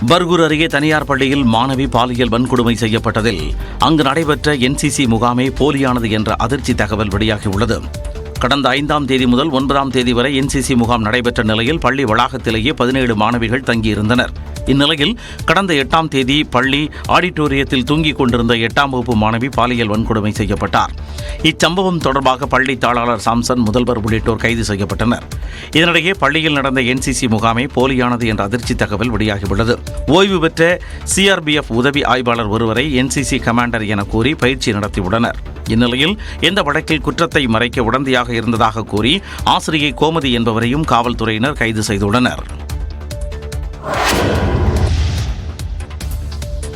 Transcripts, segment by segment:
பர்கூர் அருகே தனியார் பள்ளியில் மாணவி பாலியல் வன்கொடுமை செய்யப்பட்டதில் அங்கு நடைபெற்ற என்சிசி முகாமே போலியானது என்ற அதிர்ச்சி தகவல் வெளியாகியுள்ளது. கடந்த 5ஆம் தேதி முதல் 9ஆம் தேதி வரை என்சிசி முகாம் நடைபெற்ற நிலையில் பள்ளி வளாகத்திலேயே 17 மாணவிகள் தங்கியிருந்தனர். இந்நிலையில் கடந்த 8ஆம் தேதி பள்ளி ஆடிட்டோரியத்தில் தூங்கிக் கொண்டிருந்த 8ஆம் வகுப்பு மாணவி பாலியல் வன்கொடுமை செய்யப்பட்டார். இச்சம்பவம் தொடர்பாக பள்ளி தாளாளர் சாம்சன், முதல்வர் உள்ளிட்டோர் கைது செய்யப்பட்டனர். இதனிடையே பள்ளியில் நடந்த என்சிசி முகாமே போலியானது என்ற அதிர்ச்சி தகவல் வெளியாகியுள்ளது. ஓய்வு பெற்ற CRPF உதவி ஆய்வாளர் ஒருவரை என்சிசி கமாண்டர் என கூறி பயிற்சி நடத்தியுள்ளனர். இந்நிலையில் இந்த வழக்கில் குற்றத்தை மறைக்க உடந்தையாக இருந்ததாக கூறி ஆசிரியை கோமதி என்பவரையும் காவல்துறையினர் கைது செய்துள்ளனர்.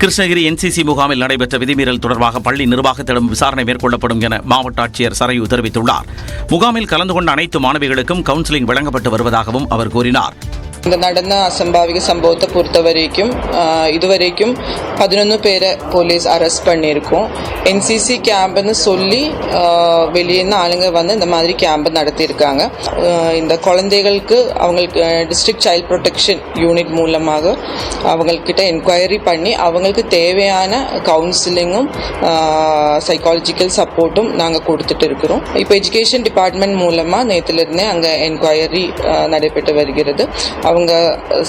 கிருஷ்ணகிரி என்சிசி முகாமில் நடைபெற்ற விதிமீறல் தொடர்பாக பள்ளி நிர்வாகத்திடம் விசாரணை மேற்கொள்ளப்படும் என மாவட்ட ஆட்சியர் சரையு தெரிவித்துள்ளார். முகாமில் கலந்து கொண்ட அனைத்து மாணவிகளுக்கும் கவுன்சிலிங் வழங்கப்பட்டு வருவதாகவும் அவர் கூறினார். இந்த நடந்த அசம்பாவிக சம்பவத்தை பொறுத்த வரைக்கும் இதுவரைக்கும் 11 பேரை போலீஸ் அரெஸ்ட் பண்ணியிருக்கோம். என்சிசி கேம்ப்னு சொல்லி வெளியேருந்து ஆளுங்க வந்து இந்த மாதிரி கேம்ப் நடத்தியிருக்காங்க. இந்த குழந்தைகளுக்கு அவங்களுக்கு டிஸ்ட்ரிக்ட் சைல்ட் ப்ரொடெக்ஷன் யூனிட் மூலமாக அவங்கக்கிட்ட என்கொயரி பண்ணி அவங்களுக்கு தேவையான கவுன்சிலிங்கும் சைக்காலஜிக்கல் சப்போர்ட்டும் நாங்கள் கொடுத்துட்டு இருக்கிறோம். இப்போ எஜுகேஷன் டிபார்ட்மெண்ட் மூலமாக நேற்றுலேருந்தே அங்கே என்கொயரி நடைபெற்று வருகிறது. அவங்க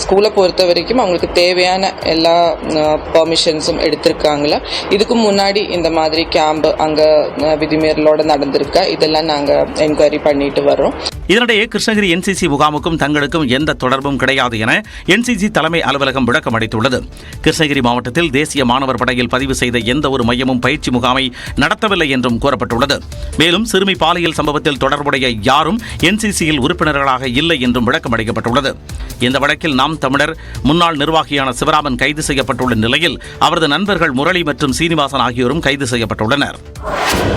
ஸ்கூலை பொறுத்த வரைக்கும் அவங்களுக்கு தேவையான எல்லா பெர்மிஷன்ஸும் எடுத்திருக்காங்களா. இதுக்கு முன்னாடி இந்த மாதிரி கேம்ப் அங்கே விதிமீறலோட நடந்திருக்கா, இதெல்லாம் நாங்கள் என்கொயரி பண்ணிட்டு வர்றோம். இதனிடையே கிருஷ்ணகிரி என்சிசி முகாமுக்கும் தங்களுக்கும் எந்த தொடர்பும் கிடையாது என என்சிசி தலைமை அலுவலகம் விளக்கம் அளித்துள்ளது. கிருஷ்ணகிரி மாவட்டத்தில் தேசிய மாணவர் படையில் பதிவு செய்த எந்த ஒரு மையமும் பயிற்சி முகாமை நடத்தவில்லை என்றும் கூறப்பட்டுள்ளது. மேலும் சிறுமி பாலியல் சம்பவத்தில் தொடர்புடைய யாரும் என்சிசியில் உறுப்பினர்களாக இல்லை என்றும் விளக்கம் அளிக்கப்பட்டுள்ளது. இந்த வழக்கில் நாம் தமிழர் முன்னாள் நிர்வாகியான சிவராமன் கைது செய்யப்பட்டுள்ள நிலையில் அவரது நண்பர்கள் முரளி மற்றும் சீனிவாசன் ஆகியோரும் கைது செய்யப்பட்டுள்ளனர்.